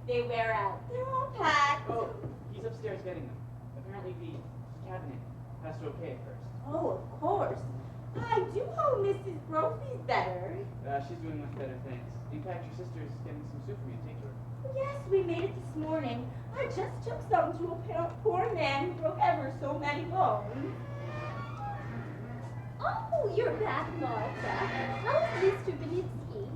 They wear out. They're all packed. Oh, he's upstairs getting them. Apparently the cabinet has to okay at first. Oh, of course. I do hope Mrs. Brophy's better. She's doing much better, thanks. In fact, your sister's getting some soup for me to take to her. Yes, we made it this morning. I just took some to a poor man who broke ever so many bones. Oh, you're back, Martha. How's Mr. Benitsky?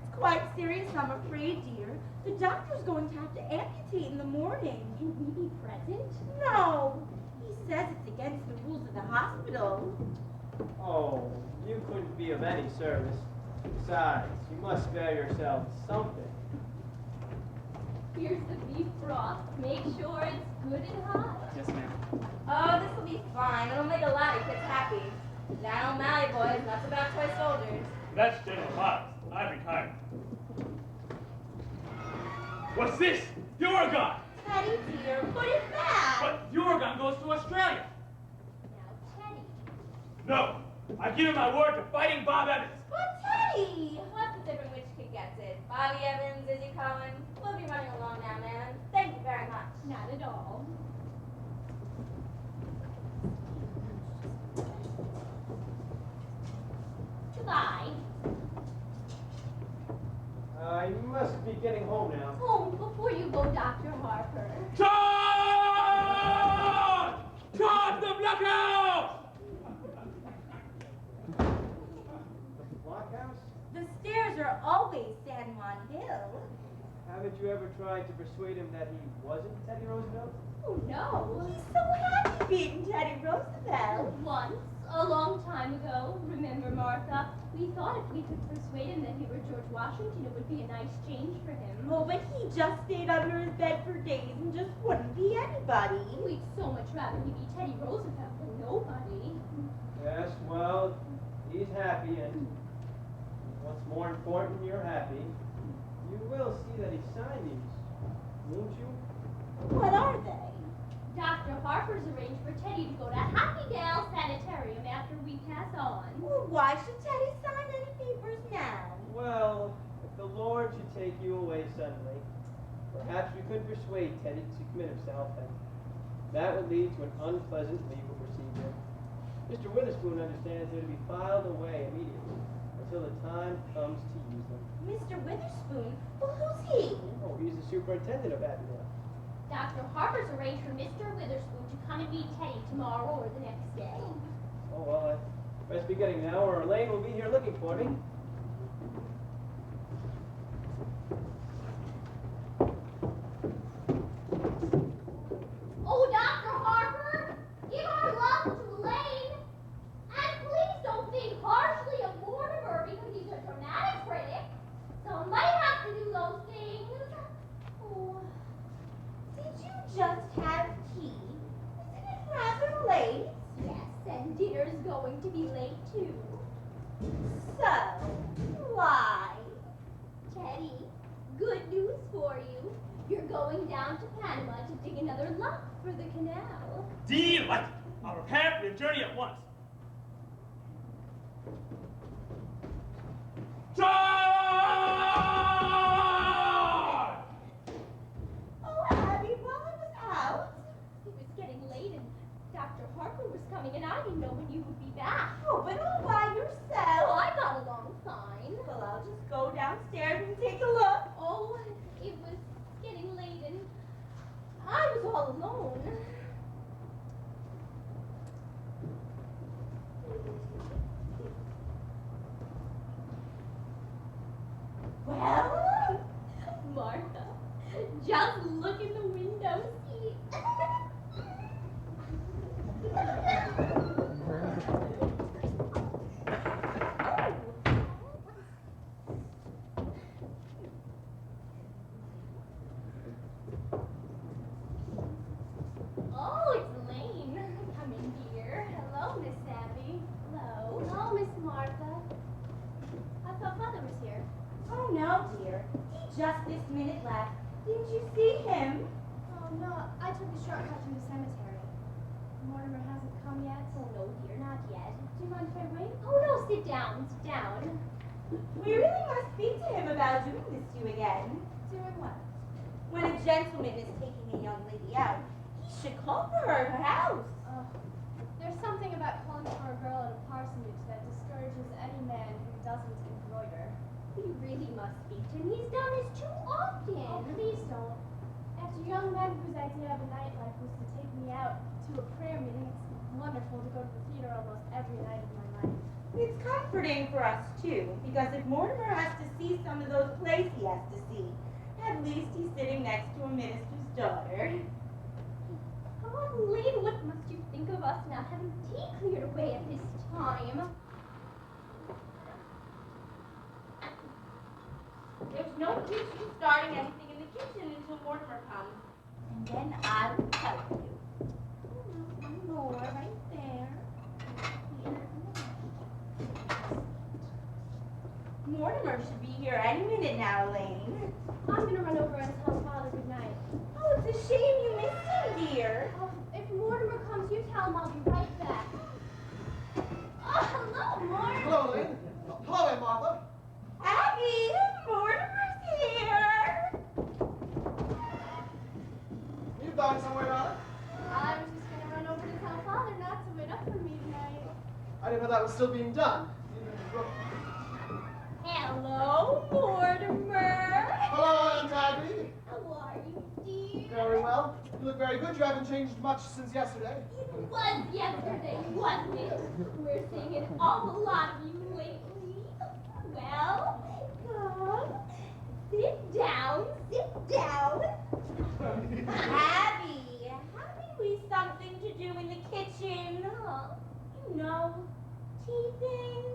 It's quite serious, I'm afraid, dear. The doctor's going to have to amputate in the morning. Can we be present? No. He says it's against the rules of the hospital. Oh, you couldn't be of any service. Besides, you must spare yourself something. Here's the beef broth. Make sure it's good and hot. Yes, ma'am. Oh, this will be fine. It'll make a lot of kids happy. Down O'Malley boys, nuts about toy soldiers. That's General Hobbs. I retired. What's this? The Oregon! Teddy, dear, put it back. But the Oregon goes to Australia. Now, Teddy. No, I give him my word to Fighting Bob Evans. But Teddy! What's the difference which kid gets it? Bobby Evans, Izzy Cohen? We'll be running along now, man. Thank you very much. Not at all. Goodbye. I must be getting home now. Oh, before you go, Dr. Harper. Charge! Charge the blockhouse! The blockhouse? The stairs are always San Juan Hill. Haven't you ever tried to persuade him that he wasn't Teddy Roosevelt? Oh, no. He's so happy being Teddy Roosevelt. Once, a long time ago, remember, Martha, we thought if we could persuade him that he were George Washington, it would be a nice change for him. Oh, but he just stayed under his bed for days and just wouldn't be anybody. We'd so much rather he be Teddy Roosevelt than nobody. Yes, well, he's happy, and what's more important, you're happy. You will see that he signed these, won't you? What are they? Dr. Harper's arranged for Teddy to go to Happy Gal Sanitarium after we pass on. Well, why should Teddy sign any papers now? Well, if the Lord should take you away suddenly, perhaps we could persuade Teddy to commit himself, and that would lead to an unpleasant legal procedure. Mr. Witherspoon understands they're to be filed away immediately until the time comes to use them. Mr. Witherspoon? Well, who's he? Oh, he's the superintendent of Avondale. Dr. Harper's arranged for Mr. Witherspoon to come and meet Teddy tomorrow or the next day. Oh, well, I best be getting now, or Elaine will be here looking for me. Oh, Dr. Harper, give our love to Elaine. And please don't think harshly of Mortimer because he's a dramatic critic. Some might have to do those things. Oh, did you just have tea? Isn't it rather late? Yes, and dinner's going to be late too. So, why? Teddy, good news for you. You're going down to Panama to dig another lock for the canal. Delighted! I'll prepare for the journey at once. Charge! Oh, Abby, while I was out. It was getting late and Dr. Harper was coming and I didn't know when you would be back. Oh, but all by Oh, yourself. I got along fine. Well, I'll just go downstairs and take a look. Oh, it was getting late and I was all alone. Well, Martha, just look in the window seat. Oh, it's Elaine. Come in, dear. Hello, Miss Abby. Hello. Hello, Miss Martha. I thought Mother was here. oh no, dear. He just this minute left. Didn't you see him? Oh, no, I took a shortcut through the cemetery. Mortimer hasn't come yet. Oh, no, dear, not yet. Do you mind if I wait? Oh, no, sit down, sit down. We really must speak to him about doing this to you again. Doing what? When a gentleman is taking a young lady out, he should call for her at her house. There's something about calling for a girl at a parsonage that discourages any man who doesn't embroider. You really must speak to him. He's done this too often. Oh, please don't. After young men whose idea of a nightlife was to take me out to a prayer meeting, it's wonderful to go to the theater almost every night of my life. It's comforting for us, too, because if Mortimer has to see some of those plays he has to see, at least he's sitting next to a minister's daughter. Oh, Lane, what must you think of us now having tea cleared away at this time? There's no use you starting anything in the kitchen until Mortimer comes. And then I will tell you. One more right there. Here. Mortimer should be here any minute now, Elaine. I'm gonna run over and tell Father good night. Oh, it's a shame you missed him, dear. Oh, if Mortimer comes, you tell him I'll be right back. Oh, hello, Mark. Hello, Lynn. Hello, Aunt Martha. Abby, Mortimer's here. You going somewhere, darling? I was just gonna run over to tell Father not to wait up for me tonight. I didn't know that was still being done. Hello, Mortimer. Hello, Aunt Abby. How are you, dear? Very well. You look very good. You haven't changed much since yesterday. It was yesterday, wasn't it? We're seeing an awful lot of you lately. Well, come. Sit down, sit down. Abby, haven't we something to do in the kitchen? You know, tea things.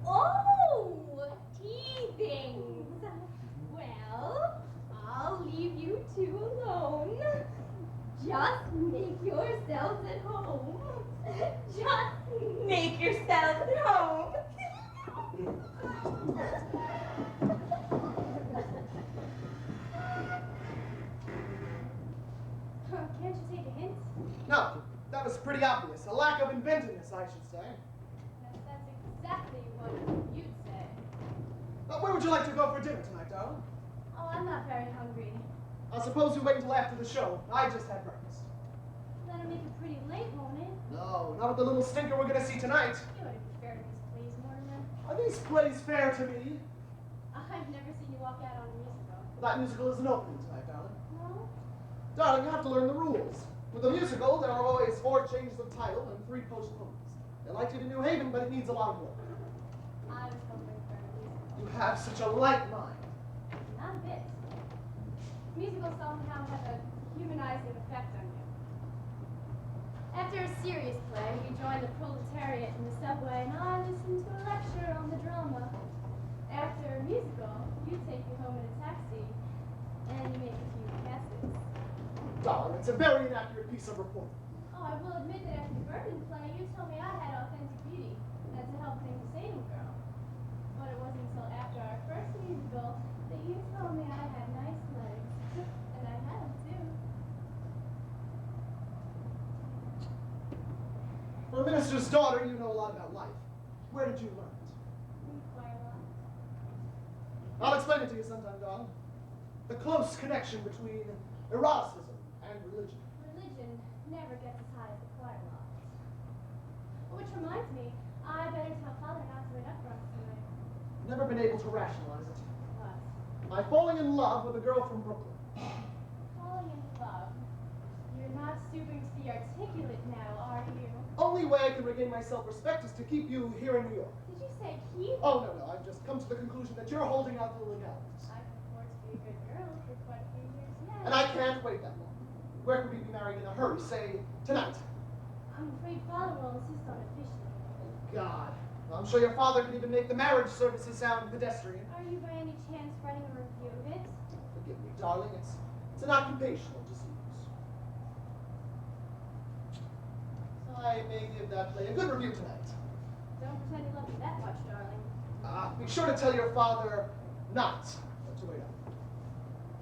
Oh, tea things. Well, I'll leave you two alone. Just make yourselves at home. Just Make yourselves at home. Can't you take a hint? No, that was pretty obvious. A lack of inventiveness, I should say. That's exactly what you'd say. Where would you like to go for dinner tonight, darling? Oh, I'm not very hungry. I suppose you wait until after the show. I just had breakfast. That'll make it pretty late, won't it? No, not with the little stinker we're going to see tonight. You ought to be fair to these plays, Mortimer. Are these plays fair to me? I've never seen you walk out on a musical. That musical isn't opening tonight, darling. No? Darling, you have to learn the rules. With a musical, there are always 4 changes of title and 3 postponements. They liked you to New Haven, but it needs a lot of work. I was hoping for a musical. You have such a light mind. Not a bit. Musicals somehow have a humanizing effect on you. After a serious play, we join the proletariat in the subway, and I listen to a lecture on the drama. After a musical, you take me home in a taxi, and you make a few passes. Darling, it's a very inaccurate piece of reporting. Oh, I will admit that after the Burton play, you told me I had authentic beauty, and that's a helping the Salem girl. But it wasn't until after our first musical that you told me I had nice legs. And I had them, too. For a minister's daughter, you know a lot about life. Where did you learn it? Quite a lot. I'll explain it to you sometime, darling. The close connection between eroticism and religion. Religion never gets as high as the choir loft. Which reminds me, I better tell Father not to wait up for us tonight. Never been able to rationalize it. What? My falling in love with a girl from Brooklyn. Falling in love. You're not stooping to be articulate now, are you? Only way I can regain my self-respect is to keep you here in New York. Did you say keep? Oh, no, I've just come to the conclusion that you're holding out the legalities. I can afford to be a good girl for quite a few years yet. And I can't wait that long. Where could we be married in a hurry? Say, tonight. I'm afraid Father will insist on officially. God. I'm sure your father could even make the marriage services sound pedestrian. Are you by any chance writing a review of it? Forgive me, darling. It's an occupational disease. So I may give that play a good review tonight. Don't pretend you love me that much, darling. Be sure to tell your father not to wait up.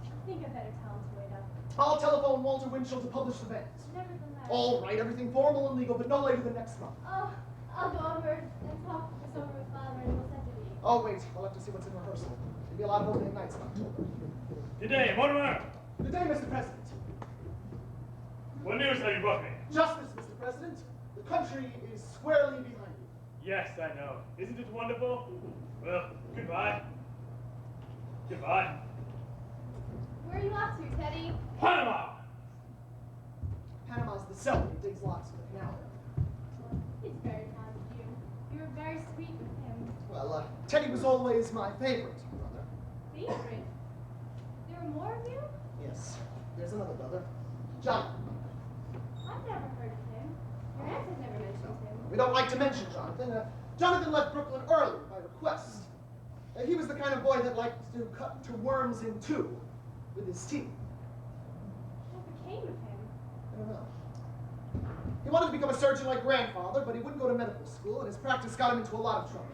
I think I better tell him to wait up. I'll telephone Walter Winchell to publish the banns. Nevertheless. All right, everything formal and legal, but no later than next month. Oh, I'll go over and talk this over with Father, and we'll send you the Oh, wait, I'll have to see what's in rehearsal. There'll be a lot of opening nights in October. Good day, Mortimer. Good day, Mr. President. What news have you brought me? Justice, Mr. President. The country is squarely behind you. Yes, I know. Isn't it wonderful? Well, goodbye. Goodbye. Where are you off to, Teddy? Panama! Panama's the cellar that digs lots of the canal. It's very kind of you. You were very sweet with him. Well, Teddy was always my favorite brother. Favorite? There were more of you? Yes, there's another brother, John. I've never heard of him. Your aunt has never mentioned him. We don't like to mention Jonathan. Jonathan left Brooklyn early by request. He was the kind of boy that liked to cut to worms in two with his teeth. What became of him? I don't know. He wanted to become a surgeon like grandfather, but he wouldn't go to medical school, and his practice got him into a lot of trouble.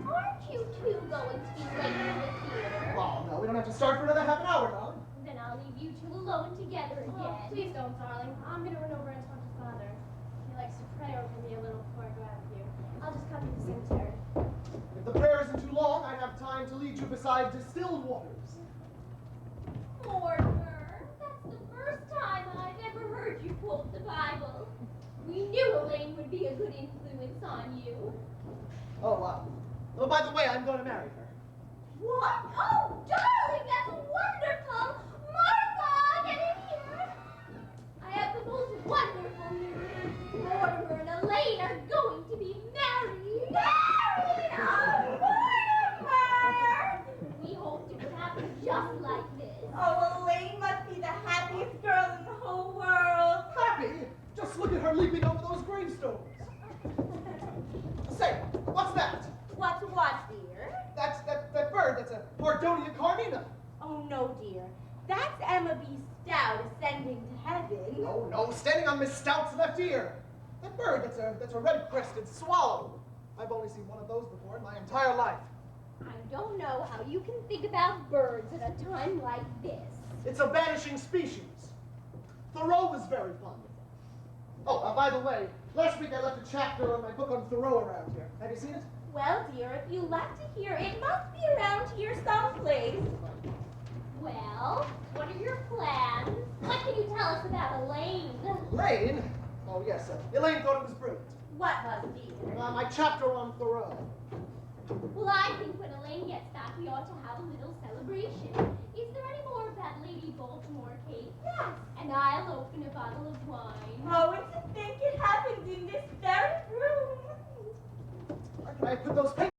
Aren't you two going to be late for the theater? Oh, no, we don't have to start for another half an hour, darling. Then I'll leave you two alone together Oh, again. please don't, darling. I'm going to run over and talk to Father. He likes to pray over me a little before I go out with you. I'll just come to the cemetery. If the prayer isn't too long, I'd have time to lead you beside distilled waters. Mortimer, that's the first time I've ever heard you quote the Bible. We knew Elaine would be a good influence on you. Oh, wow. Oh, by the way, I'm going to marry her. What? Oh, darling, that's wonderful! Martha, get in here! I have the most wonderful news. Mortimer and Elaine are going to be married. Married? Oh, Mortimer! We hoped it would happen just like this. Oh, Elaine must be the happiest girl in the whole world. Happy? Just look at her leaping over those gravestones. Say, what's that? What's what, dear? That's that bird. That's a Pardonia carnina. Oh, no, dear. That's Emma B. Stout ascending to heaven. No, no, standing on Miss Stout's left ear. That bird, that's a red-crested swallow. I've only seen one of those before in my entire life. I don't know how you can think about birds at a time like this. It's a vanishing species. Thoreau was very fond of them. Oh, by the way, last week I left a chapter on my book on Thoreau around here. Have you seen it? Well, dear, if you like to hear, it must be around here someplace. Well, what are your plans? What can you tell us about Elaine? Elaine? Oh, yes, Elaine thought it was brilliant. What was, dear? My chapter on Thoreau. Well, I think when Elaine gets back, we ought to have a little celebration. Is there any more of that Lady Baltimore cake? Yes. And I'll open a bottle of wine. Oh, and to think it happened in this very room. Where can I put those papers?